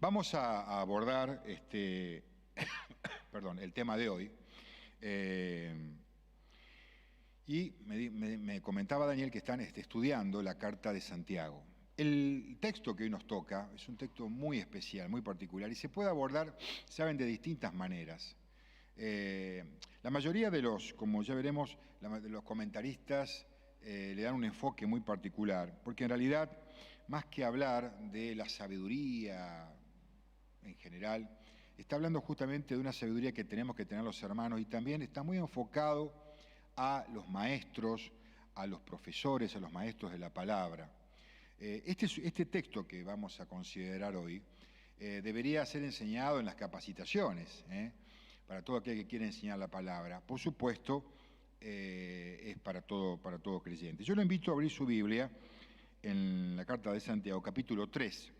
Vamos a abordar perdón, el tema de hoy. Y me comentaba Daniel que están estudiando la Carta de Santiago. El texto que hoy nos toca es un texto muy especial, muy particular, y se puede abordar, saben, de distintas maneras. La mayoría de los, como ya veremos, de los comentaristas le dan un enfoque muy particular, porque en realidad, más que hablar de la sabiduría en general, está hablando justamente de una sabiduría que tenemos que tener los hermanos, y también está muy enfocado a los maestros, a los profesores, a los maestros de la palabra. Este texto que vamos a considerar hoy debería ser enseñado en las capacitaciones, para todo aquel que quiere enseñar la palabra. Por supuesto, es para todo creyente. Yo lo invito a abrir su Biblia en la Carta de Santiago, capítulo 3,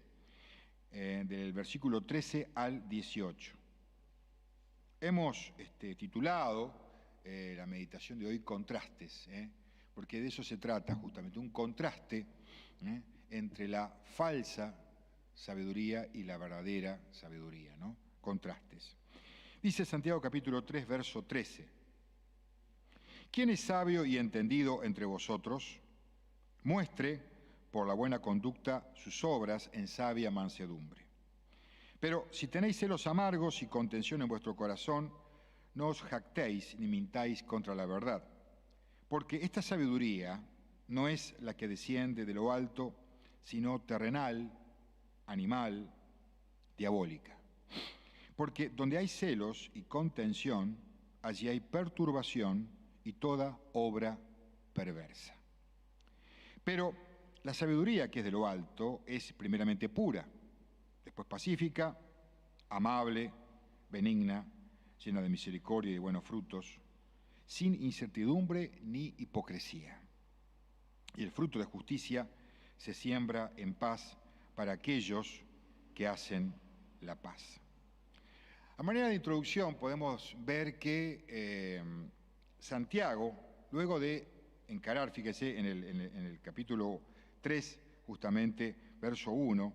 del versículo 13 al 18. Hemos titulado la meditación de hoy Contrastes, porque de eso se trata justamente, un contraste entre la falsa sabiduría y la verdadera sabiduría, ¿no? Contrastes. Dice Santiago capítulo 3, verso 13. ¿Quién es sabio y entendido entre vosotros? Muestre por la buena conducta sus obras en sabia mansedumbre. Pero si tenéis celos amargos y contención en vuestro corazón, no os jactéis ni mintáis contra la verdad, porque esta sabiduría no es la que desciende de lo alto, sino terrenal, animal, diabólica. Porque donde hay celos y contención, allí hay perturbación y toda obra perversa. Pero la sabiduría que es de lo alto es primeramente pura, después pacífica, amable, benigna, llena de misericordia y de buenos frutos, sin incertidumbre ni hipocresía. Y el fruto de justicia se siembra en paz para aquellos que hacen la paz. A manera de introducción podemos ver que Santiago, luego de encarar, fíjese, en el capítulo 3, justamente, verso 1,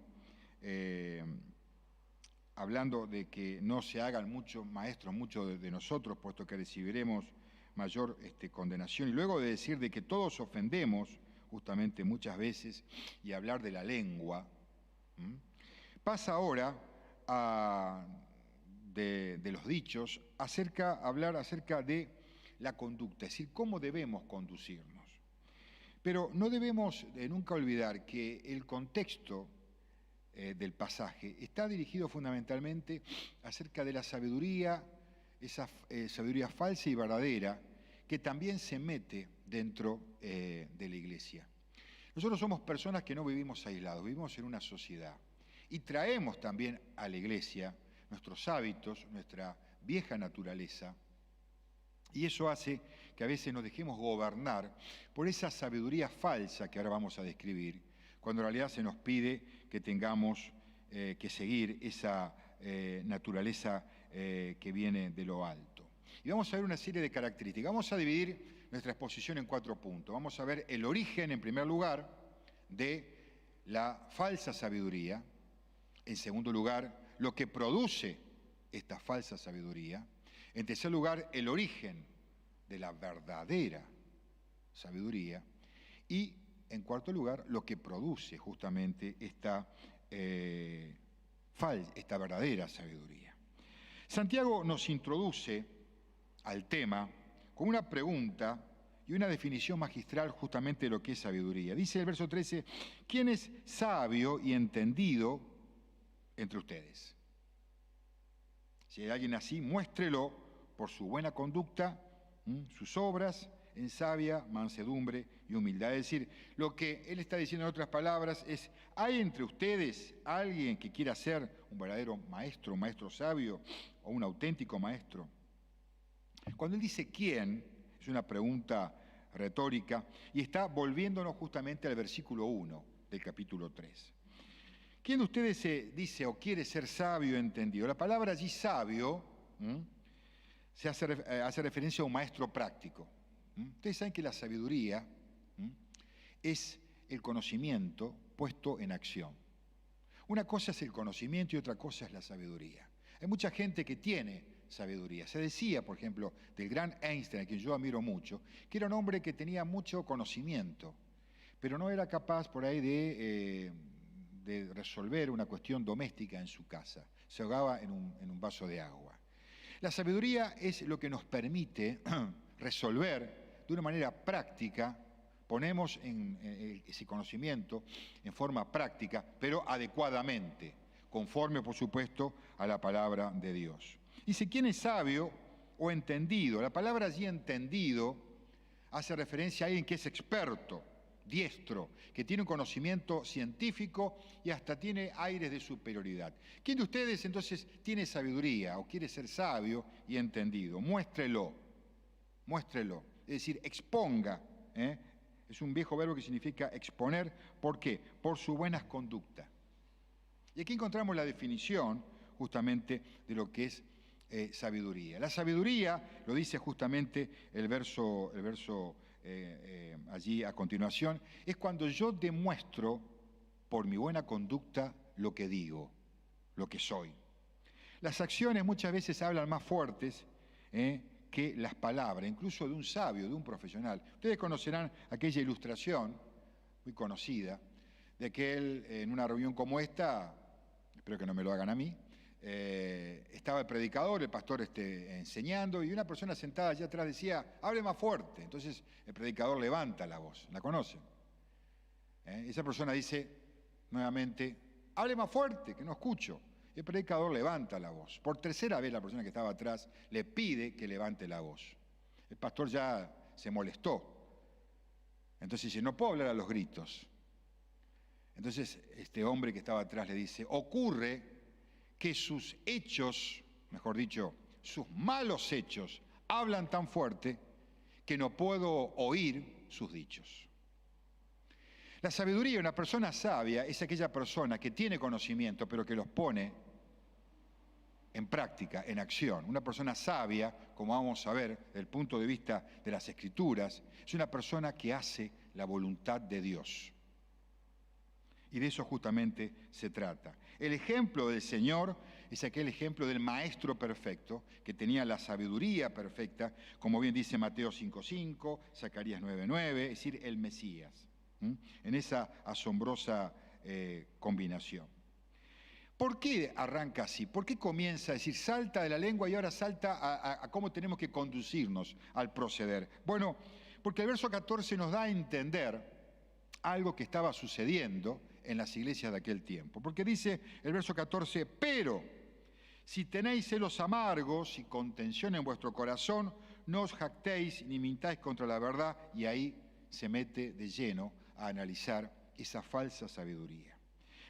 hablando de que no se hagan muchos maestros, muchos de nosotros, puesto que recibiremos mayor condenación. Y luego de decir de que todos ofendemos, justamente muchas veces, y hablar de la lengua, pasa ahora de los dichos, hablar acerca de la conducta, es decir, cómo debemos conducirnos. Pero no debemos nunca olvidar que el contexto del pasaje está dirigido fundamentalmente acerca de la sabiduría, esa sabiduría falsa y verdadera, que también se mete dentro de la iglesia. Nosotros somos personas que no vivimos aislados, vivimos en una sociedad y traemos también a la iglesia nuestros hábitos, nuestra vieja naturaleza, y eso hace que a veces nos dejemos gobernar por esa sabiduría falsa que ahora vamos a describir, cuando en realidad se nos pide que tengamos que seguir esa naturaleza que viene de lo alto. Y vamos a ver una serie de características. Vamos a dividir nuestra exposición en 4 puntos. Vamos a ver el origen, en primer lugar, de la falsa sabiduría. En segundo lugar, lo que produce esta falsa sabiduría. En tercer lugar, el origen de la verdadera sabiduría. Y en cuarto lugar, lo que produce justamente esta verdadera sabiduría. Santiago nos introduce al tema con una pregunta y una definición magistral justamente de lo que es sabiduría. Dice el verso 13, ¿quién es sabio y entendido entre ustedes? Si hay alguien así, muéstrelo por su buena conducta, sus obras en sabia mansedumbre y humildad. Es decir, lo que él está diciendo en otras palabras es, ¿hay entre ustedes alguien que quiera ser un verdadero maestro, un maestro sabio o un auténtico maestro? Cuando él dice quién, es una pregunta retórica y está volviéndonos justamente al versículo 1 del capítulo 3. ¿Quién de ustedes se dice o quiere ser sabio entendido? La palabra allí sabio se hace referencia a un maestro práctico. Ustedes saben que la sabiduría es el conocimiento puesto en acción. Una cosa es el conocimiento y otra cosa es la sabiduría. Hay mucha gente que tiene sabiduría. Se decía, por ejemplo, del gran Einstein, a quien yo admiro mucho, que era un hombre que tenía mucho conocimiento, pero no era capaz por ahí de resolver una cuestión doméstica en su casa. Se ahogaba en un vaso de agua. La sabiduría es lo que nos permite resolver de una manera práctica, ponemos ese conocimiento en forma práctica, pero adecuadamente, conforme, por supuesto, a la palabra de Dios. Dice, ¿quién es sabio o entendido? La palabra allí entendido hace referencia a alguien que es experto, diestro, que tiene un conocimiento científico y hasta tiene aires de superioridad. ¿Quién de ustedes entonces tiene sabiduría o quiere ser sabio y entendido? Muéstrelo, muéstrelo, es decir, exponga. Es un viejo verbo que significa exponer. ¿Por qué? Por sus buenas conductas. Y aquí encontramos la definición justamente de lo que es sabiduría. La sabiduría, lo dice justamente el verso allí a continuación, es cuando yo demuestro por mi buena conducta lo que digo, lo que soy. Las acciones muchas veces hablan más fuertes que las palabras, incluso de un sabio, de un profesional. Ustedes conocerán aquella ilustración muy conocida de aquel en una reunión como esta, espero que no me lo hagan a mí, estaba el predicador, el pastor enseñando, y una persona sentada allá atrás decía, hable más fuerte. Entonces el predicador levanta la voz, ¿la conocen? Esa persona dice nuevamente, hable más fuerte, que no escucho. El predicador levanta la voz. Por tercera vez la persona que estaba atrás le pide que levante la voz. El pastor ya se molestó. Entonces dice, no puedo hablar a los gritos. Entonces este hombre que estaba atrás le dice, ocurre que sus hechos, mejor dicho, sus malos hechos, hablan tan fuerte que no puedo oír sus dichos. La sabiduría, una persona sabia, es aquella persona que tiene conocimiento, pero que los pone en práctica, en acción. Una persona sabia, como vamos a ver desde el punto de vista de las Escrituras, es una persona que hace la voluntad de Dios. Y de eso justamente se trata. El ejemplo del Señor es aquel ejemplo del maestro perfecto, que tenía la sabiduría perfecta, como bien dice Mateo 5:5, Zacarías 9:9, es decir, el Mesías, en esa asombrosa combinación. ¿Por qué arranca así? ¿Por qué comienza a decir, salta de la lengua y ahora salta a cómo tenemos que conducirnos al proceder? Bueno, porque el verso 14 nos da a entender algo que estaba sucediendo en las iglesias de aquel tiempo. Porque dice el verso 14, pero si tenéis celos amargos y contención en vuestro corazón, no os jactéis ni mintáis contra la verdad, y ahí se mete de lleno a analizar esa falsa sabiduría.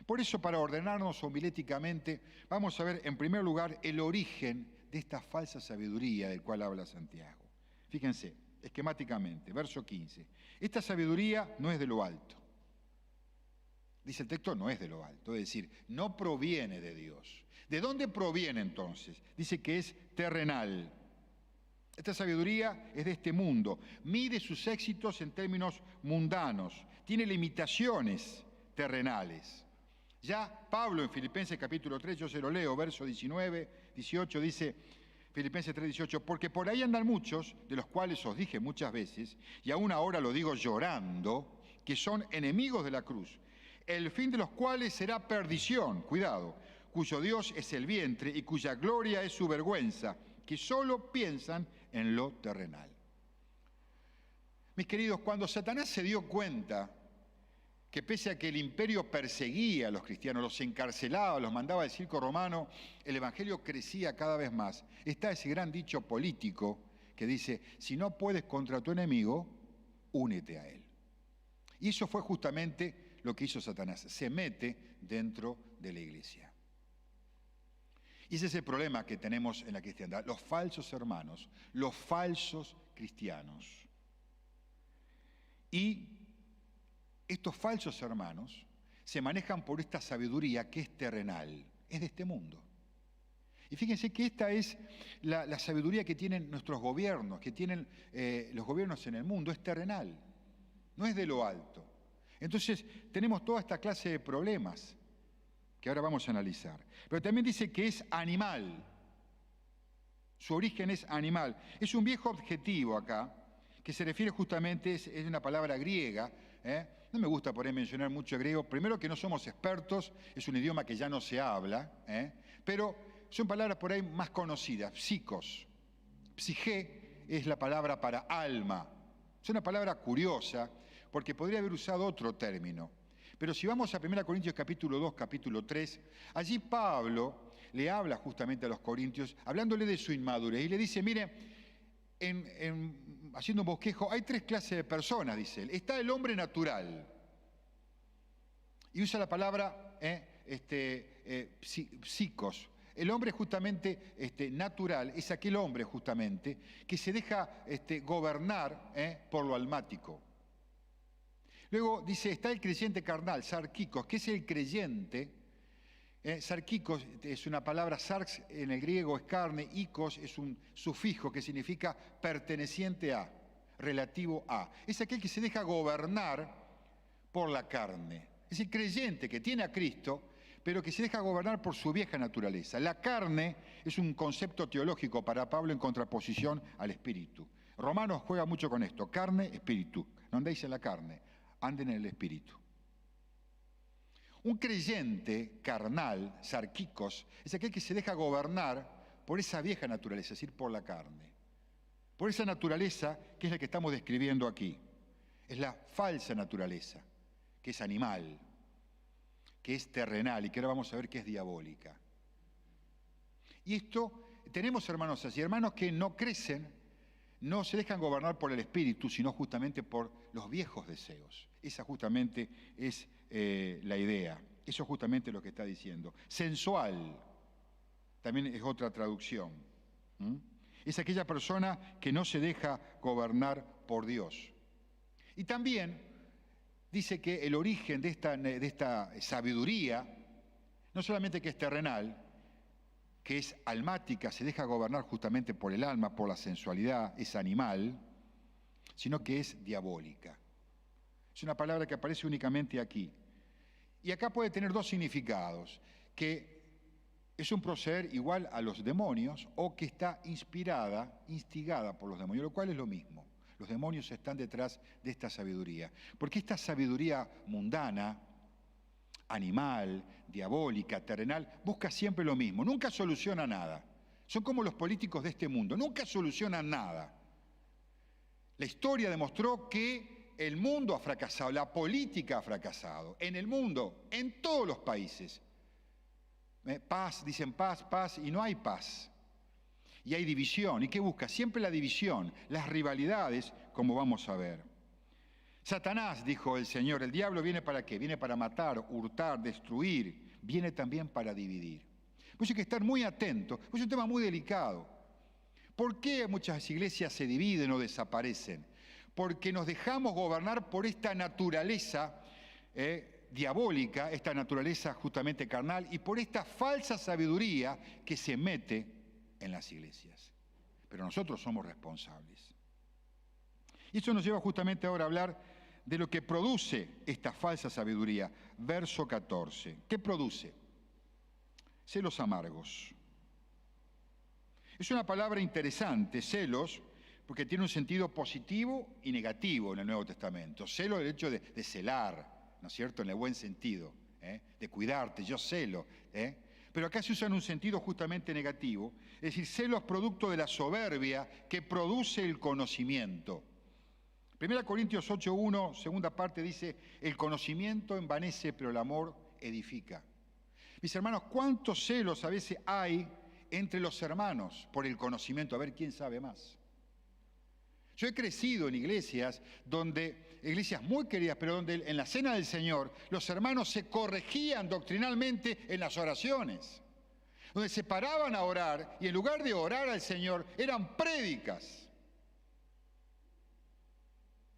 Por eso, para ordenarnos homiléticamente, vamos a ver en primer lugar el origen de esta falsa sabiduría del cual habla Santiago. Fíjense, esquemáticamente, verso 15. Esta sabiduría no es de lo alto. Dice el texto, no es de lo alto, es decir, no proviene de Dios. ¿De dónde proviene entonces? Dice que es terrenal. Esta sabiduría es de este mundo, mide sus éxitos en términos mundanos, tiene limitaciones terrenales. Ya Pablo en Filipenses capítulo 3, yo se lo leo, verso 19, 18, dice Filipenses 3, 18, porque por ahí andan muchos, de los cuales os dije muchas veces, y aún ahora lo digo llorando, que son enemigos de la cruz, el fin de los cuales será perdición, cuidado, cuyo Dios es el vientre y cuya gloria es su vergüenza, que solo piensan en lo terrenal. Mis queridos, cuando Satanás se dio cuenta que pese a que el imperio perseguía a los cristianos, los encarcelaba, los mandaba al circo romano, el evangelio crecía cada vez más. Está ese gran dicho político que dice, si no puedes contra tu enemigo, únete a él. Y eso fue justamente lo que hizo Satanás, se mete dentro de la iglesia. Y ese es el problema que tenemos en la cristiandad, los falsos hermanos, los falsos cristianos. Y estos falsos hermanos se manejan por esta sabiduría que es terrenal, es de este mundo. Y fíjense que esta es la sabiduría que tienen nuestros gobiernos, que tienen los gobiernos en el mundo, es terrenal, no es de lo alto. Entonces tenemos toda esta clase de problemas que ahora vamos a analizar. Pero también dice que es animal. Su origen es animal. Es un viejo adjetivo acá, que se refiere justamente, es una palabra griega. No me gusta por ahí mencionar mucho griego. Primero que no somos expertos, es un idioma que ya no se habla, pero son palabras por ahí más conocidas. Psicos. Psige es la palabra para alma. Es una palabra curiosa, porque podría haber usado otro término. Pero si vamos a 1 Corintios capítulo 2, capítulo 3, allí Pablo le habla justamente a los corintios, hablándole de su inmadurez, y le dice, mire, haciendo un bosquejo, hay 3 clases de personas, dice él. Está el hombre natural, y usa la palabra psicos. El hombre justamente natural es aquel hombre justamente que se deja gobernar por lo almático. Luego dice, está el creyente carnal, sarkikos, que es el creyente. Sarkikos es una palabra, sarx en el griego es carne, ikos es un sufijo que significa perteneciente a, relativo a. Es aquel que se deja gobernar por la carne. Es el creyente que tiene a Cristo, pero que se deja gobernar por su vieja naturaleza. La carne es un concepto teológico para Pablo en contraposición al espíritu. Romanos juega mucho con esto, carne, espíritu. No andéis en la carne, anden en el espíritu. Un creyente carnal, sarkikos, es aquel que se deja gobernar por esa vieja naturaleza, es decir, por la carne. Por esa naturaleza que es la que estamos describiendo aquí. Es la falsa naturaleza, que es animal, que es terrenal y que ahora vamos a ver que es diabólica. Y esto, tenemos hermanos así, hermanos que no crecen, no se dejan gobernar por el espíritu, sino justamente por los viejos deseos. Esa justamente es la idea. Eso es justamente lo que está diciendo. Sensual, también es otra traducción. Es aquella persona que no se deja gobernar por Dios. Y también dice que el origen de esta sabiduría, no solamente que es terrenal, que es almática, se deja gobernar justamente por el alma, por la sensualidad, es animal, sino que es diabólica. Es una palabra que aparece únicamente aquí. Y acá puede tener 2 significados, que es un proceder igual a los demonios o que está instigada por los demonios, lo cual es lo mismo. Los demonios están detrás de esta sabiduría. Porque esta sabiduría mundana, animal, diabólica, terrenal, busca siempre lo mismo. Nunca soluciona nada. Son como los políticos de este mundo. Nunca solucionan nada. La historia demostró que el mundo ha fracasado, la política ha fracasado. En el mundo, en todos los países. Paz, dicen paz, paz, y no hay paz. Y hay división. ¿Y qué busca? Siempre la división, las rivalidades, como vamos a ver. Satanás, dijo el Señor, el diablo viene para qué? Viene para matar, hurtar, destruir. Viene también para dividir. Por eso hay que estar muy atentos. Es un tema muy delicado. ¿Por qué muchas iglesias se dividen o desaparecen? Porque nos dejamos gobernar por esta naturaleza diabólica, esta naturaleza justamente carnal, y por esta falsa sabiduría que se mete en las iglesias. Pero nosotros somos responsables. Y eso nos lleva justamente ahora a hablar de lo que produce esta falsa sabiduría. Verso 14. ¿Qué produce? Celos amargos. Es una palabra interesante, celos, porque tiene un sentido positivo y negativo en el Nuevo Testamento. Celo es el hecho de celar, ¿no es cierto?, en el buen sentido, de cuidarte, yo celo. Pero acá se usa en un sentido justamente negativo, es decir, celo es producto de la soberbia que produce el conocimiento. 1 Corintios 8:1, segunda parte, dice, el conocimiento envanece, pero el amor edifica. Mis hermanos, ¿cuántos celos a veces hay entre los hermanos por el conocimiento? A ver quién sabe más. Yo he crecido en iglesias muy queridas, pero donde en la cena del Señor los hermanos se corregían doctrinalmente en las oraciones, donde se paraban a orar y en lugar de orar al Señor eran prédicas.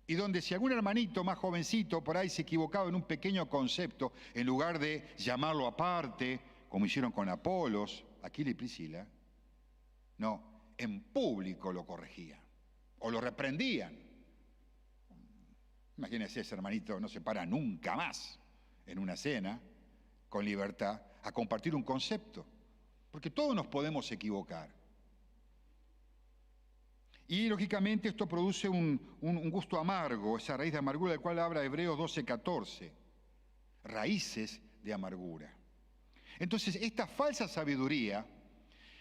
Y donde si algún hermanito más jovencito por ahí se equivocaba en un pequeño concepto, en lugar de llamarlo aparte, como hicieron con Apolos, Aquila y Priscila, no, en público lo corregían o lo reprendían. Imagínense, ese hermanito no se para nunca más en una cena con libertad a compartir un concepto, porque todos nos podemos equivocar. Y lógicamente esto produce un gusto amargo, esa raíz de amargura del cual habla Hebreos 12:14, raíces de amargura. Entonces, esta falsa sabiduría,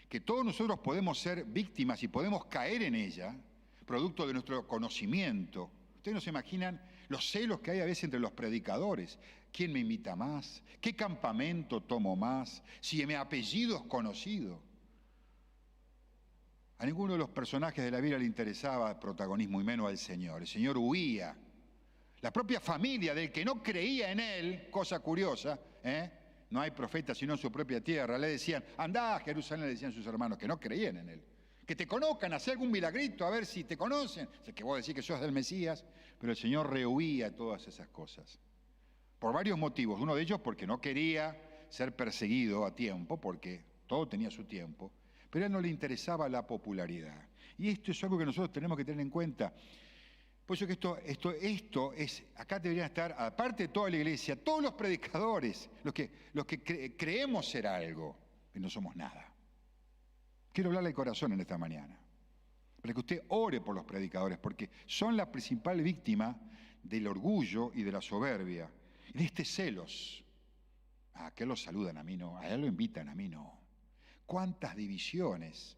que todos nosotros podemos ser víctimas y podemos caer en ella, producto de nuestro conocimiento. Ustedes no se imaginan los celos que hay a veces entre los predicadores. ¿Quién me imita más? ¿Qué campamento tomo más? Si mi apellido es conocido. A ninguno de los personajes de la Biblia le interesaba el protagonismo, y menos al Señor. El Señor huía. La propia familia del que no creía en Él, cosa curiosa, no hay profeta sino en su propia tierra, le decían, andá a Jerusalén, le decían sus hermanos, que no creían en Él. Que te conozcan, hacer algún milagrito, a ver si te conocen. O sea, que vos decís que sos del Mesías, pero el Señor rehuía todas esas cosas. Por varios motivos. Uno de ellos porque no quería ser perseguido a tiempo, porque todo tenía su tiempo, pero a él no le interesaba la popularidad. Y esto es algo que nosotros tenemos que tener en cuenta. Por eso que esto es, acá deberían estar, aparte de toda la iglesia, todos los predicadores, los que creemos ser algo, y no somos nada. Quiero hablarle al corazón en esta mañana, para que usted ore por los predicadores, porque son la principal víctima del orgullo y de la soberbia, y de este celos. ¿A qué los saludan? A mí no. A él lo invitan, a mí no. ¿Cuántas divisiones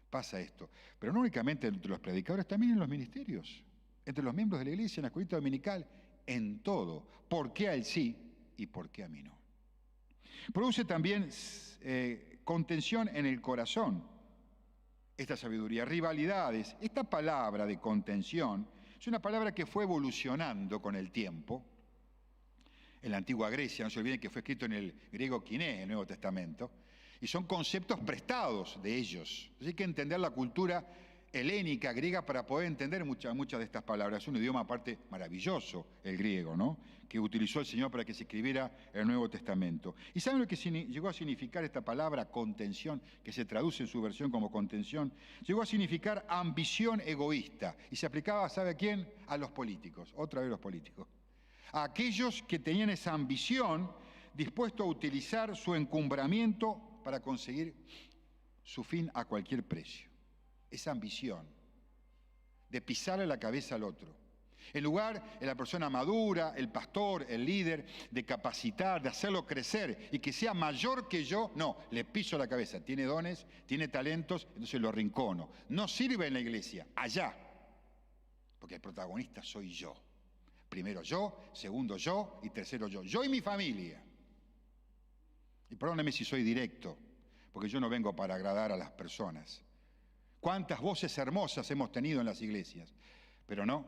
pasa esto? Pero no únicamente entre los predicadores, también en los ministerios, entre los miembros de la iglesia, en la escuelita dominical, en todo. ¿Por qué a él sí y por qué a mí no? Produce también contención en el corazón, esta sabiduría, rivalidades. Esta palabra de contención es una palabra que fue evolucionando con el tiempo. En la antigua Grecia, no se olviden que fue escrito en el griego kiné, el Nuevo Testamento, y son conceptos prestados de ellos. Entonces hay que entender la cultura helénica, griega, para poder entender muchas de estas palabras. Es un idioma aparte maravilloso, el griego, ¿no?, que utilizó el Señor para que se escribiera el Nuevo Testamento. ¿Y saben lo que llegó a significar esta palabra contención, que se traduce en su versión como contención? Llegó a significar ambición egoísta, y se aplicaba, ¿sabe a quién? A los políticos, otra vez los políticos. A aquellos que tenían esa ambición, dispuesto a utilizar su encumbramiento para conseguir su fin a cualquier precio. Esa ambición de pisarle la cabeza al otro. En lugar de la persona madura, el pastor, el líder, de capacitar, de hacerlo crecer y que sea mayor que yo, no, le piso la cabeza. Tiene dones, tiene talentos, entonces lo arrincono. No sirve en la iglesia, allá, porque el protagonista soy yo. Primero yo, segundo yo y tercero yo. Yo y mi familia. Y perdóneme si soy directo, porque yo no vengo para agradar a las personas. Cuántas voces hermosas hemos tenido en las iglesias, pero no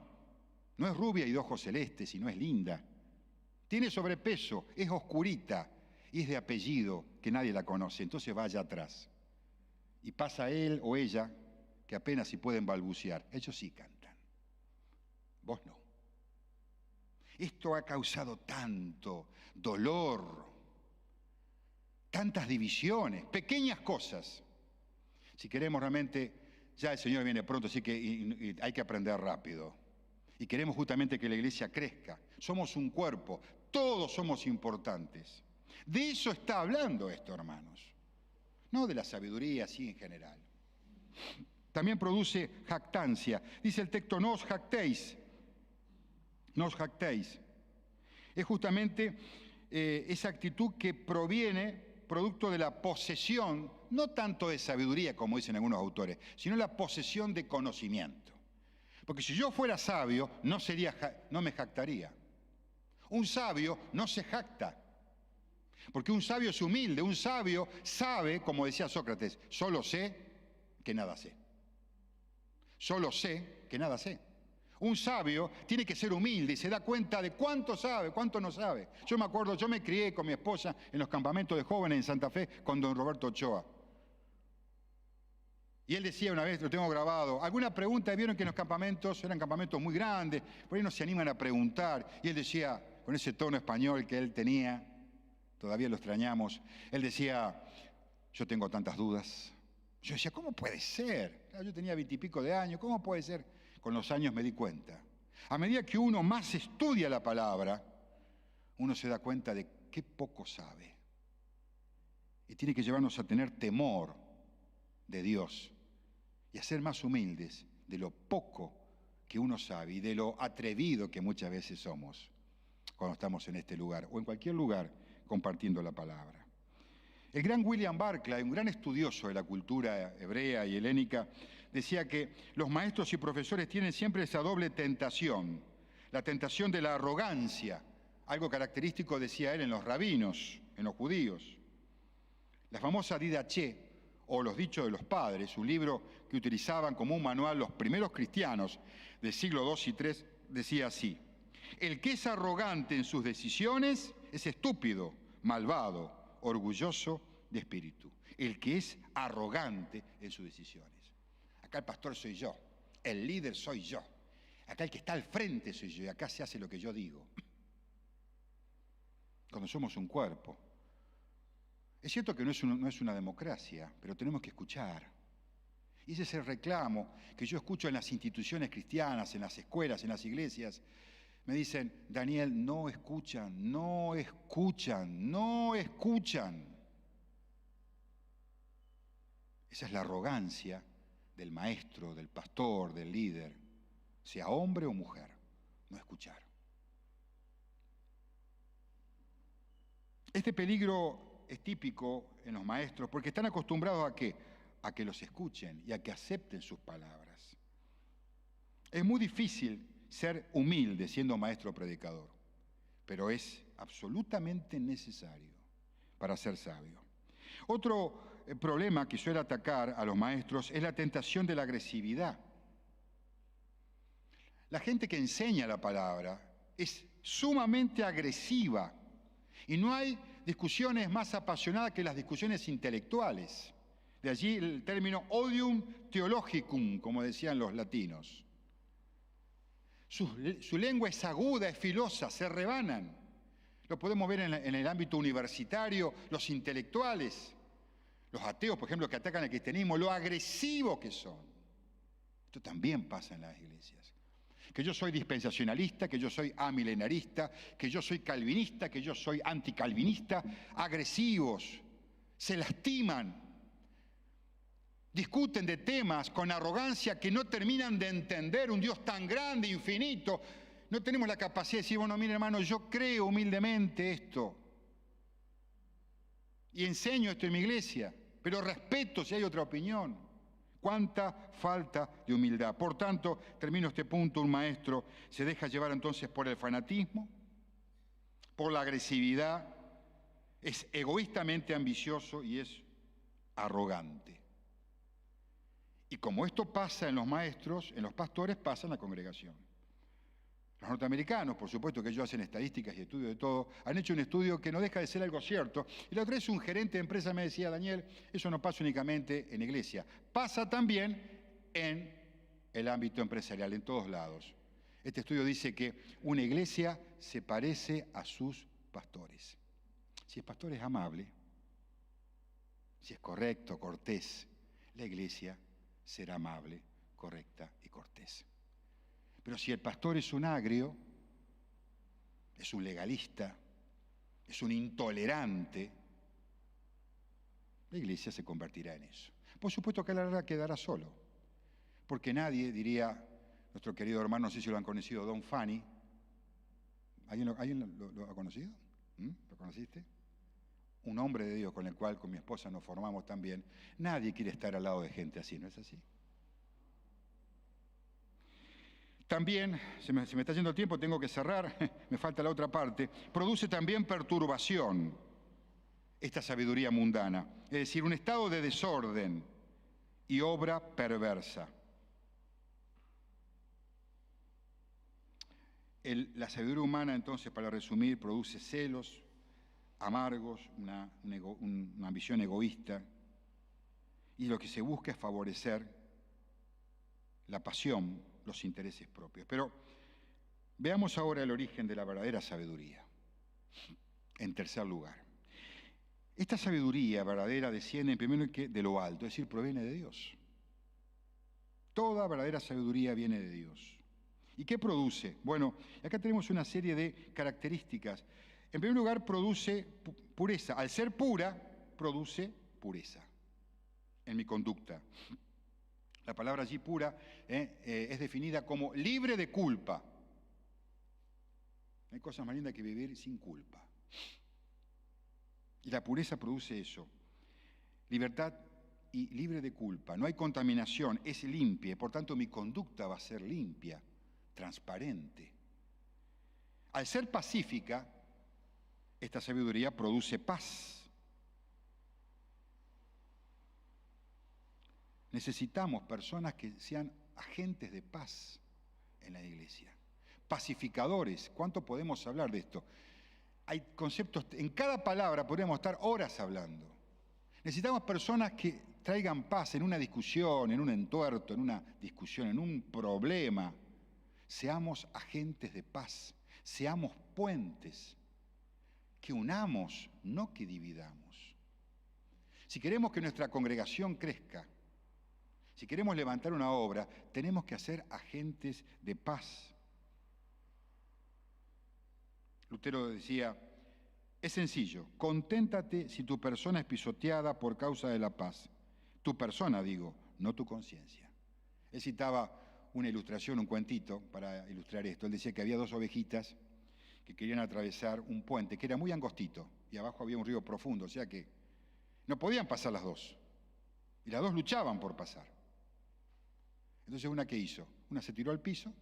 es rubia y de ojos celestes y no es linda. Tiene sobrepeso, es oscurita y es de apellido que nadie la conoce, entonces vaya atrás. Y pasa él o ella que apenas si pueden balbucear. Ellos sí cantan, vos no. Esto ha causado tanto dolor, tantas divisiones, pequeñas cosas. Si queremos realmente, ya el Señor viene pronto, así que hay que aprender rápido. Y queremos justamente que la iglesia crezca. Somos un cuerpo, todos somos importantes. De eso está hablando esto, hermanos. No de la sabiduría así en general. También produce jactancia. Dice el texto, no os jactéis. No os jactéis. Es justamente esa actitud que proviene producto de la posesión, no tanto de sabiduría como dicen algunos autores, sino la posesión de conocimiento. Porque si yo fuera sabio, no me jactaría. Un sabio no se jacta. Porque un sabio es humilde, un sabio sabe, como decía Sócrates, solo sé que nada sé. Solo sé que nada sé. Un sabio tiene que ser humilde y se da cuenta de cuánto sabe, cuánto no sabe. Yo me acuerdo, yo me crié con mi esposa en los campamentos de jóvenes en Santa Fe con don Roberto Ochoa. Y él decía una vez, lo tengo grabado, alguna pregunta, vieron que en los campamentos eran campamentos muy grandes, por ahí no se animan a preguntar. Y él decía, con ese tono español que él tenía, todavía lo extrañamos, él decía, yo tengo tantas dudas. Yo decía, ¿cómo puede ser? Yo tenía 20 y pico de años, ¿cómo puede ser? Con los años me di cuenta. A medida que uno más estudia la palabra, uno se da cuenta de qué poco sabe. y tiene que llevarnos a tener temor de Dios y a ser más humildes de lo poco que uno sabe y de lo atrevido que muchas veces somos cuando estamos en este lugar o en cualquier lugar compartiendo la palabra. El gran William Barclay, un gran estudioso de la cultura hebrea y helénica, decía que los maestros y profesores tienen siempre esa doble tentación, la tentación de la arrogancia, algo característico, decía él, en los rabinos, en los judíos. La famosa didaché, o los dichos de los padres, un libro que utilizaban como un manual los primeros cristianos del siglo II y III, decía así: el que es arrogante en sus decisiones es estúpido, malvado, orgulloso de espíritu. El que es arrogante en sus decisiones. Acá el pastor soy yo, el líder soy yo, acá el que está al frente soy yo y acá se hace lo que yo digo. Cuando somos un cuerpo. Es cierto que no es una democracia, pero tenemos que escuchar. Y ese es el reclamo que yo escucho en las instituciones cristianas, en las escuelas, en las iglesias. Me dicen: Daniel, no escuchan, no escuchan, no escuchan. Esa es la arrogancia del maestro, del pastor, del líder, sea hombre o mujer, no escuchar. Este peligro es típico en los maestros porque están acostumbrados ¿a qué? A que los escuchen y a que acepten sus palabras. Es muy difícil ser humilde siendo maestro o predicador, pero es absolutamente necesario para ser sabio. Otro problema que suele atacar a los maestros es la tentación de la agresividad. La gente que enseña la palabra es sumamente agresiva y no hay discusiones más apasionadas que las discusiones intelectuales. De allí el término odium theologicum, como decían los latinos. Su lengua es aguda, es filosa, se rebanan. Lo podemos ver en el ámbito universitario, los intelectuales, los ateos, por ejemplo, que atacan al cristianismo, lo agresivos que son. Esto también pasa en las iglesias. Que yo soy dispensacionalista, que yo soy amilenarista, que yo soy calvinista, que yo soy anticalvinista, agresivos, se lastiman, discuten de temas con arrogancia que no terminan de entender un Dios tan grande, infinito. No tenemos la capacidad de decir: bueno, mire hermano, yo creo humildemente esto y enseño esto en mi iglesia, pero respeto si hay otra opinión. Cuánta falta de humildad. Por tanto, termino este punto, un maestro se deja llevar entonces por el fanatismo, por la agresividad, es egoístamente ambicioso y es arrogante. Y como esto pasa en los maestros, en los pastores, pasa en la congregación. Los norteamericanos, por supuesto que ellos hacen estadísticas y estudios de todo, han hecho un estudio que no deja de ser algo cierto. Y la otra vez un gerente de empresa me decía: Daniel, eso no pasa únicamente en iglesia, pasa también en el ámbito empresarial, en todos lados. Este estudio dice que una iglesia se parece a sus pastores. Si el pastor es amable, si es correcto, cortés, la iglesia será amable, correcta y cortés. Pero si el pastor es un agrio, es un legalista, es un intolerante, la iglesia se convertirá en eso. Por supuesto que a la larga quedará solo, porque nadie, diría nuestro querido hermano, no sé si lo han conocido, Don Fanny. ¿Alguien lo ha conocido? ¿Lo conociste? Un hombre de Dios con el cual con mi esposa nos formamos también. Nadie quiere estar al lado de gente así, ¿no es así? También, se me está yendo el tiempo, tengo que cerrar, me falta la otra parte, produce también perturbación esta sabiduría mundana, es decir, un estado de desorden y obra perversa. La sabiduría humana, entonces, para resumir, produce celos amargos, una ambición egoísta, y lo que se busca es favorecer la pasión, los intereses propios. Pero veamos ahora el origen de la verdadera sabiduría. En tercer lugar, esta sabiduría verdadera desciende en primer lugar de lo alto, es decir, proviene de Dios. Toda verdadera sabiduría viene de Dios. ¿Y qué produce? Bueno, acá tenemos una serie de características. En primer lugar, produce pureza. Al ser pura, produce pureza en mi conducta. La palabra allí pura es definida como libre de culpa. No hay cosas más lindas que vivir sin culpa. Y la pureza produce eso. Libertad y libre de culpa. No hay contaminación, es limpia. Por tanto, mi conducta va a ser limpia, transparente. Al ser pacífica, esta sabiduría produce paz. Necesitamos personas que sean agentes de paz en la iglesia. Pacificadores. ¿Cuánto podemos hablar de esto? Hay conceptos, en cada palabra podríamos estar horas hablando. Necesitamos personas que traigan paz en una discusión, en un entuerto, en una discusión, en un problema. Seamos agentes de paz, seamos puentes, que unamos, no que dividamos. Si queremos que nuestra congregación crezca, si queremos levantar una obra, tenemos que ser agentes de paz. Lutero decía, es sencillo, conténtate si tu persona es pisoteada por causa de la paz. Tu persona, digo, no tu conciencia. Él citaba una ilustración, un cuentito para ilustrar esto. Él decía que había dos ovejitas que querían atravesar un puente que era muy angostito y abajo había un río profundo, o sea que no podían pasar las dos. Y las dos luchaban por pasar. Entonces una, ¿qué hizo? Una se tiró al piso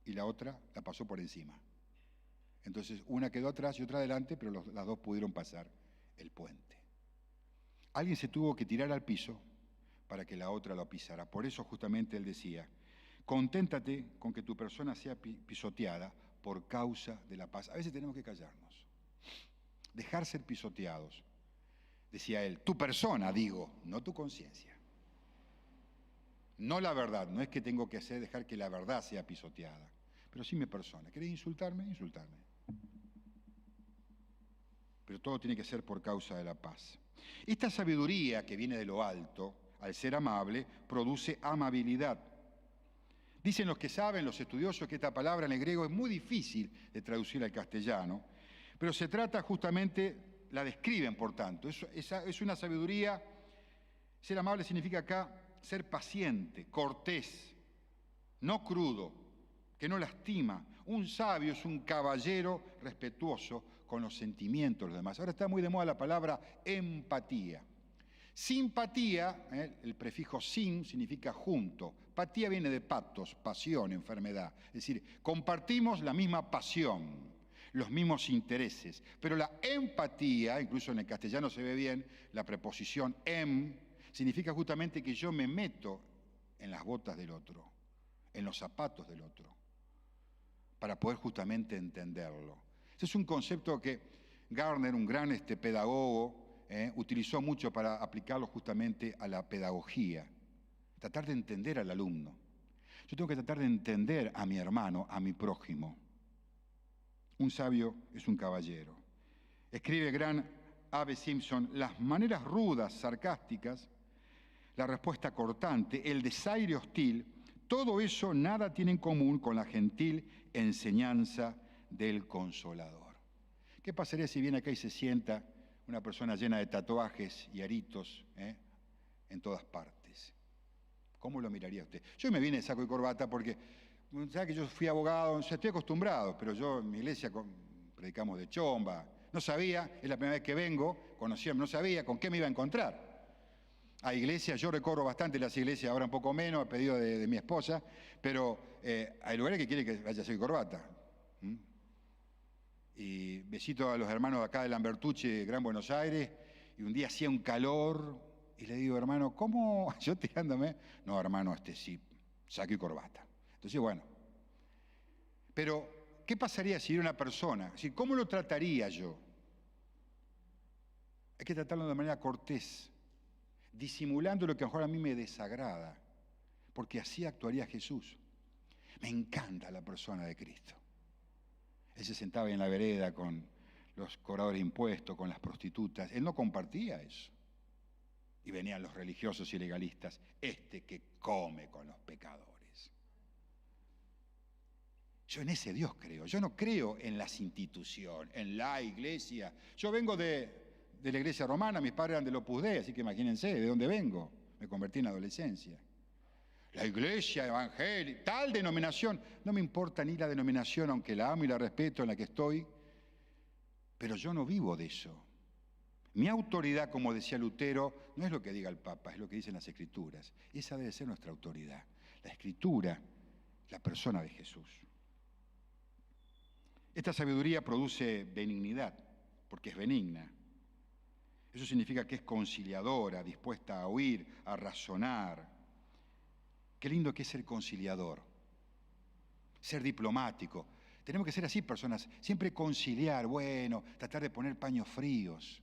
y la otra la pasó por encima. Entonces una quedó atrás y otra adelante, pero las dos pudieron pasar el puente. Alguien se tuvo que tirar al piso para que la otra lo pisara. Por eso justamente él decía, conténtate con que tu persona sea pisoteada por causa de la paz. A veces tenemos que callarnos, dejar ser pisoteados. Decía él, tu persona, digo, no tu conciencia. No la verdad, no es que tengo que dejar que la verdad sea pisoteada, pero sí mi persona. ¿Querés insultarme? Insultarme. Pero todo tiene que ser por causa de la paz. Esta sabiduría que viene de lo alto, al ser amable, produce amabilidad. Dicen los que saben, los estudiosos, que esta palabra en el griego es muy difícil de traducir al castellano, pero se trata justamente, la describen por tanto. Es una sabiduría, ser amable significa acá ser paciente, cortés, no crudo, que no lastima. Un sabio es un caballero respetuoso con los sentimientos de los demás. Ahora está muy de moda la palabra empatía. Simpatía, el prefijo sin significa junto. Patía viene de patos, pasión, enfermedad. Es decir, compartimos la misma pasión, los mismos intereses. Pero la empatía, incluso en el castellano se ve bien, la preposición significa justamente que yo me meto en las botas del otro, en los zapatos del otro, para poder justamente entenderlo. Ese es un concepto que Gardner, un gran pedagogo, utilizó mucho para aplicarlo justamente a la pedagogía. Tratar de entender al alumno. Yo tengo que tratar de entender a mi hermano, a mi prójimo. Un sabio es un caballero. Escribe el gran A.B. Simpson, las maneras rudas, sarcásticas, la respuesta cortante, el desaire hostil, todo eso nada tiene en común con la gentil enseñanza del Consolador. ¿Qué pasaría si viene acá y se sienta una persona llena de tatuajes y aritos en todas partes? ¿Cómo lo miraría usted? Yo me vine de saco y corbata porque, ¿sabe que yo fui abogado? O sea, estoy acostumbrado, pero yo en mi iglesia predicamos de chomba. No sabía, es la primera vez que vengo, no sabía con qué me iba a encontrar. A iglesias, yo recorro bastante las iglesias, ahora un poco menos, a pedido de mi esposa, pero hay lugares que quieren que vaya saco y corbata. Y besito a los hermanos de acá de Lambertucci, Gran Buenos Aires, y un día hacía un calor, y le digo, hermano, ¿cómo? Yo tirándome, no, hermano, sí, saco y corbata. Entonces, bueno, pero, ¿qué pasaría si era una persona? Es decir, ¿cómo lo trataría yo? Hay que tratarlo de manera cortés, disimulando lo que a lo mejor a mí me desagrada, porque así actuaría Jesús. Me encanta la persona de Cristo. Él se sentaba ahí en la vereda con los cobradores de impuestos, con las prostitutas. Él no compartía eso. Y venían los religiosos y legalistas, que come con los pecadores. Yo en ese Dios creo. Yo no creo en las instituciones, en la iglesia. Yo vengo de de la iglesia romana, mis padres eran del Opus Dei, así que imagínense de dónde vengo. Me convertí en adolescencia. La iglesia evangélica, tal denominación, no me importa ni la denominación, aunque la amo y la respeto en la que estoy, pero yo no vivo de eso. Mi autoridad, como decía Lutero, no es lo que diga el Papa, es lo que dicen las Escrituras. Esa debe ser nuestra autoridad. La Escritura, la persona de Jesús. Esta sabiduría produce benignidad, porque es benigna. Eso significa que es conciliadora, dispuesta a oír, a razonar. Qué lindo que es ser conciliador, ser diplomático. Tenemos que ser así, personas, siempre conciliar, bueno, tratar de poner paños fríos,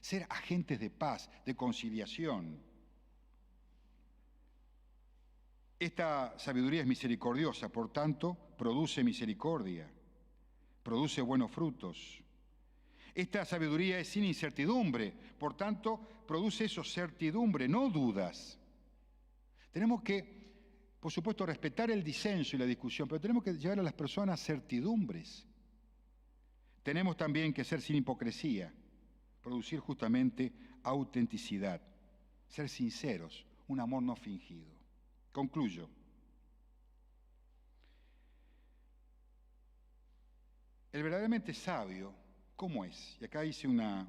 ser agentes de paz, de conciliación. Esta sabiduría es misericordiosa, por tanto, produce misericordia, produce buenos frutos. Esta sabiduría es sin incertidumbre, por tanto, produce eso, certidumbre, no dudas. Tenemos que, por supuesto, respetar el disenso y la discusión, pero tenemos que llevar a las personas certidumbres. Tenemos también que ser sin hipocresía, producir justamente autenticidad, ser sinceros, un amor no fingido. Concluyo. El verdaderamente sabio, ¿cómo es? Y acá hice una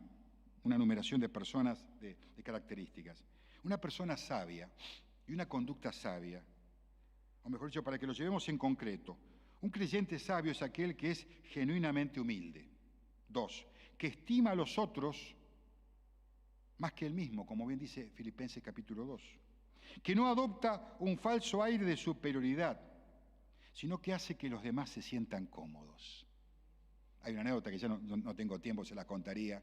numeración de personas, de características. Una persona sabia y una conducta sabia, o mejor dicho, para que lo llevemos en concreto, un creyente sabio es aquel que es genuinamente humilde. 2, que estima a los otros más que él mismo, como bien dice Filipenses capítulo 2. Que no adopta un falso aire de superioridad, sino que hace que los demás se sientan cómodos. Hay una anécdota que ya no tengo tiempo, se la contaría,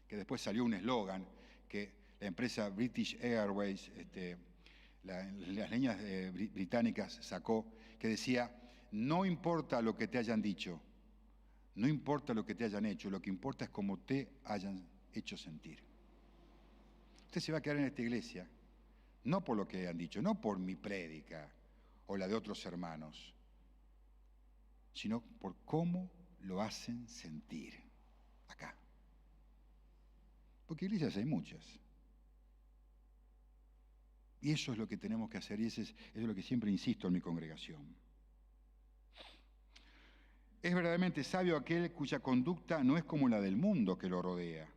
que después salió un eslogan que la empresa British Airways, las líneas británicas sacó, que decía, no importa lo que te hayan dicho, no importa lo que te hayan hecho, lo que importa es cómo te hayan hecho sentir. Usted se va a quedar en esta iglesia, no por lo que han dicho, no por mi prédica o la de otros hermanos, sino por cómo lo hacen sentir acá. Porque iglesias hay muchas. Y eso es lo que tenemos que hacer, y eso es lo que siempre insisto en mi congregación. Es verdaderamente sabio aquel cuya conducta no es como la del mundo que lo rodea,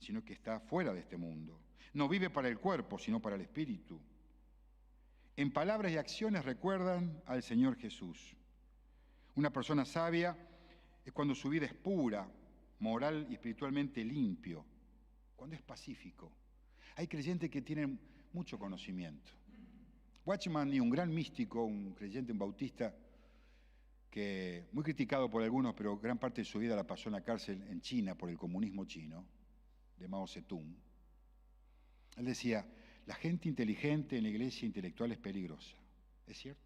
sino que está fuera de este mundo. No vive para el cuerpo, sino para el espíritu. En palabras y acciones recuerdan al Señor Jesús. Una persona sabia es cuando su vida es pura, moral y espiritualmente limpio, cuando es pacífico. Hay creyentes que tienen mucho conocimiento. Watchman Nee, un gran místico, un creyente, un bautista, que muy criticado por algunos, pero gran parte de su vida la pasó en la cárcel en China por el comunismo chino, de Mao Zedong. Él decía, la gente inteligente en la iglesia intelectual es peligrosa. ¿Es cierto?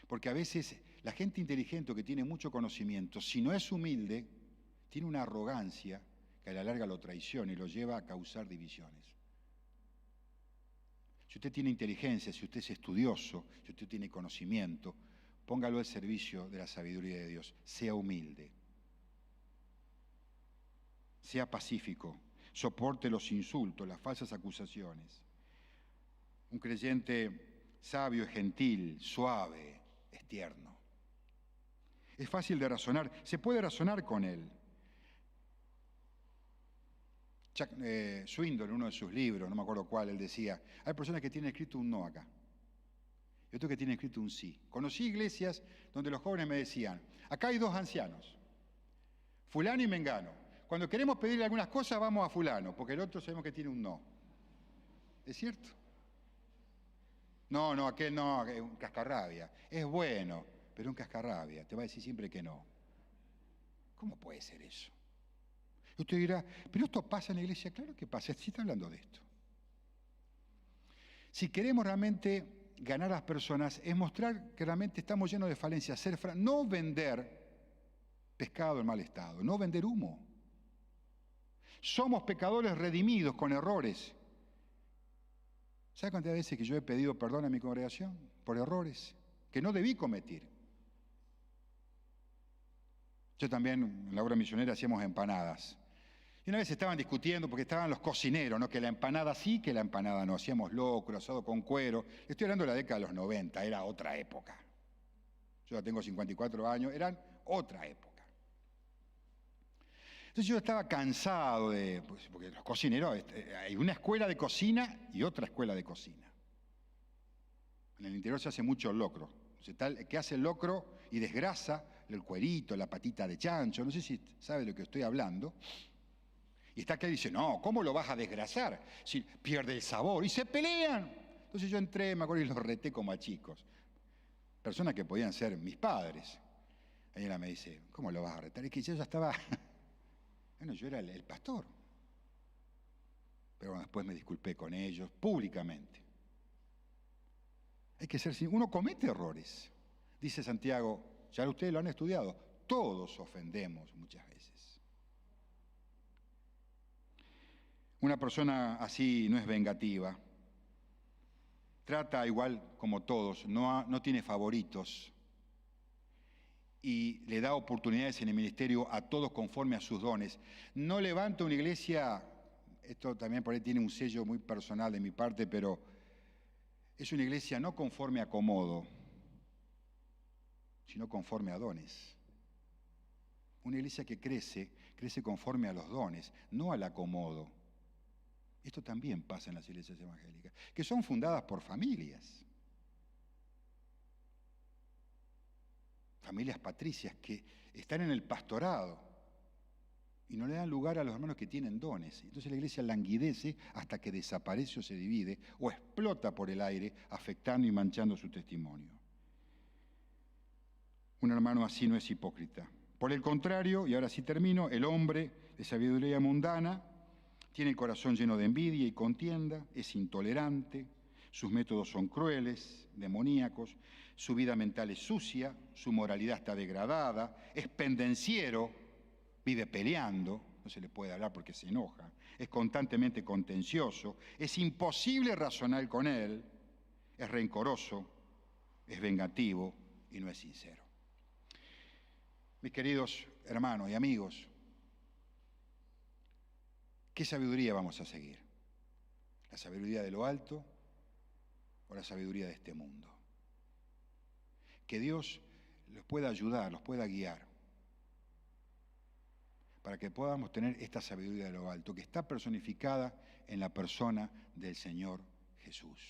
Porque a veces la gente inteligente que tiene mucho conocimiento, si no es humilde, tiene una arrogancia que a la larga lo traiciona y lo lleva a causar divisiones. Si usted tiene inteligencia, si usted es estudioso, si usted tiene conocimiento, póngalo al servicio de la sabiduría de Dios. Sea humilde. Sea pacífico. Soporte los insultos, las falsas acusaciones. Un creyente sabio es gentil, suave, es tierno. Es fácil de razonar, se puede razonar con él. Chuck Swindoll, en uno de sus libros, no me acuerdo cuál, él decía, hay personas que tienen escrito un no acá, y otros que tienen escrito un sí. Conocí iglesias donde los jóvenes me decían, acá hay dos ancianos, fulano y mengano. Cuando queremos pedirle algunas cosas vamos a fulano, porque el otro sabemos que tiene un no. ¿Es cierto? No, aquel no, es un cascarrabia. Es bueno, pero un cascarrabia, te va a decir siempre que no. ¿Cómo puede ser eso? Usted dirá, pero esto pasa en la iglesia. Claro que pasa, sí está hablando de esto. Si queremos realmente ganar a las personas, es mostrar que realmente estamos llenos de falencias, no vender pescado en mal estado, no vender humo. Somos pecadores redimidos con errores. ¿Sabe cuántas veces que yo he pedido perdón a mi congregación por errores que no debí cometer? Yo también, en la obra misionera, hacíamos empanadas. Y una vez estaban discutiendo, porque estaban los cocineros, ¿no? Que la empanada sí, que la empanada no. Hacíamos locro, asado con cuero. Estoy hablando de la década de los 90, era otra época. Yo ya tengo 54 años, eran otra época. Entonces yo estaba cansado porque los cocineros, hay una escuela de cocina y otra escuela de cocina. En el interior se hace mucho locro. El que hace el locro y desgrasa el cuerito, la patita de chancho, no sé si sabe de lo que estoy hablando. Y está acá y dice, no, ¿cómo lo vas a desgrasar? Si pierde el sabor. Y se pelean. Entonces yo entré, me acuerdo, y los reté como a chicos. Personas que podían ser mis padres. Ahí ella me dice, ¿cómo lo vas a retar? Es que yo ya estaba... Bueno, yo era el pastor. Pero después me disculpé con ellos públicamente. Hay que ser sincero. Uno comete errores. Dice Santiago, ya ustedes lo han estudiado, todos ofendemos muchas veces. Una persona así no es vengativa. Trata igual como todos, no tiene favoritos. Y le da oportunidades en el ministerio a todos conforme a sus dones. No levanta una iglesia, esto también por ahí tiene un sello muy personal de mi parte, pero es una iglesia no conforme a acomodo, sino conforme a dones. Una iglesia que crece conforme a los dones, no al acomodo. Esto también pasa en las iglesias evangélicas, que son fundadas por familias. Familias patricias que están en el pastorado y no le dan lugar a los hermanos que tienen dones. Entonces la iglesia languidece hasta que desaparece o se divide o explota por el aire, afectando y manchando su testimonio. Un hermano así no es hipócrita. Por el contrario, y ahora sí termino, el hombre de sabiduría mundana tiene el corazón lleno de envidia y contienda, es intolerante, sus métodos son crueles, demoníacos, su vida mental es sucia, su moralidad está degradada, es pendenciero, vive peleando, no se le puede hablar porque se enoja, es constantemente contencioso, es imposible razonar con él, es rencoroso, es vengativo y no es sincero. Mis queridos hermanos y amigos, ¿qué sabiduría vamos a seguir? ¿La sabiduría de lo alto o la sabiduría de este mundo? Que Dios los pueda ayudar, los pueda guiar, para que podamos tener esta sabiduría de lo alto, que está personificada en la persona del Señor Jesús,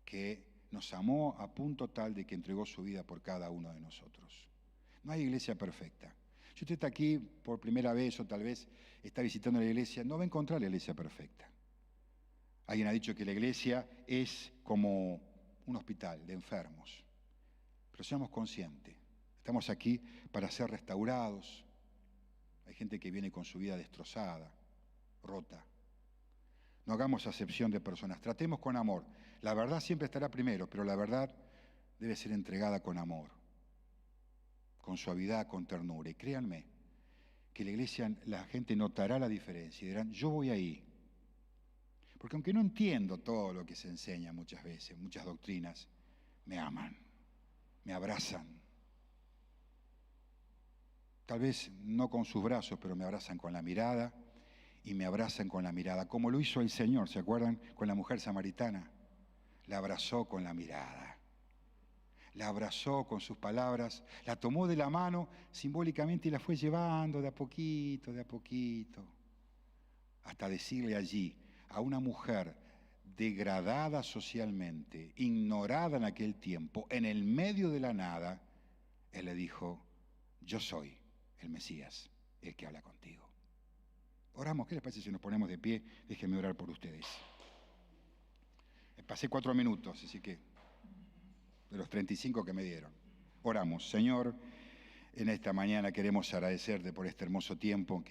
que nos amó a punto tal de que entregó su vida por cada uno de nosotros. No hay iglesia perfecta. Si usted está aquí por primera vez o tal vez está visitando la iglesia, no va a encontrar la iglesia perfecta. Alguien ha dicho que la iglesia es como un hospital de enfermos. Pero seamos conscientes, estamos aquí para ser restaurados. Hay gente que viene con su vida destrozada, rota. No hagamos acepción de personas, tratemos con amor. La verdad siempre estará primero, pero la verdad debe ser entregada con amor, con suavidad, con ternura. Y créanme que la iglesia, la gente notará la diferencia y dirán, yo voy ahí. Porque aunque no entiendo todo lo que se enseña muchas veces, muchas doctrinas, me aman, me abrazan. Tal vez no con sus brazos, pero me abrazan con la mirada y me abrazan con la mirada, como lo hizo el Señor, ¿se acuerdan? Con la mujer samaritana. La abrazó con la mirada. La abrazó con sus palabras, la tomó de la mano simbólicamente y la fue llevando de a poquito, hasta decirle allí a una mujer degradada socialmente, ignorada en aquel tiempo, en el medio de la nada, él le dijo, yo soy el Mesías, el que habla contigo. Oramos, ¿qué les parece si nos ponemos de pie? Déjenme orar por ustedes. Pasé 4 minutos, así que de los 35 que me dieron. Oramos. Señor, en esta mañana queremos agradecerte por este hermoso tiempo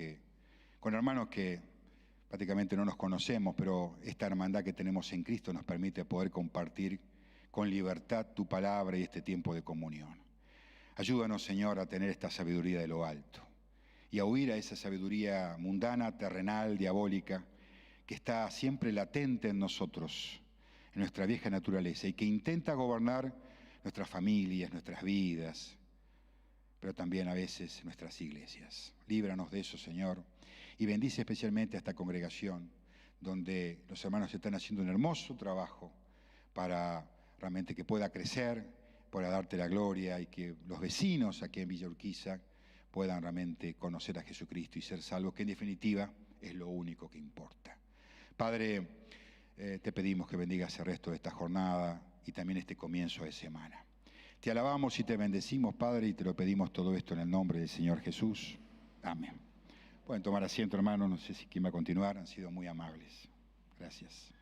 con hermanos que prácticamente no nos conocemos, pero esta hermandad que tenemos en Cristo nos permite poder compartir con libertad tu palabra y este tiempo de comunión. Ayúdanos, Señor, a tener esta sabiduría de lo alto y a huir a esa sabiduría mundana, terrenal, diabólica, que está siempre latente en nosotros, en nuestra vieja naturaleza, y que intenta gobernar nuestras familias, nuestras vidas. pero también a veces en nuestras iglesias. Líbranos de eso, Señor, y bendice especialmente a esta congregación, donde los hermanos están haciendo un hermoso trabajo para realmente que pueda crecer, pueda darte la gloria y que los vecinos aquí en Villa Urquiza puedan realmente conocer a Jesucristo y ser salvos, que en definitiva es lo único que importa. Padre, te pedimos que bendigas el resto de esta jornada y también este comienzo de semana. Te alabamos y te bendecimos, Padre, y te lo pedimos todo esto en el nombre del Señor Jesús. Amén. Pueden tomar asiento, hermano, no sé si quién va a continuar, han sido muy amables. Gracias.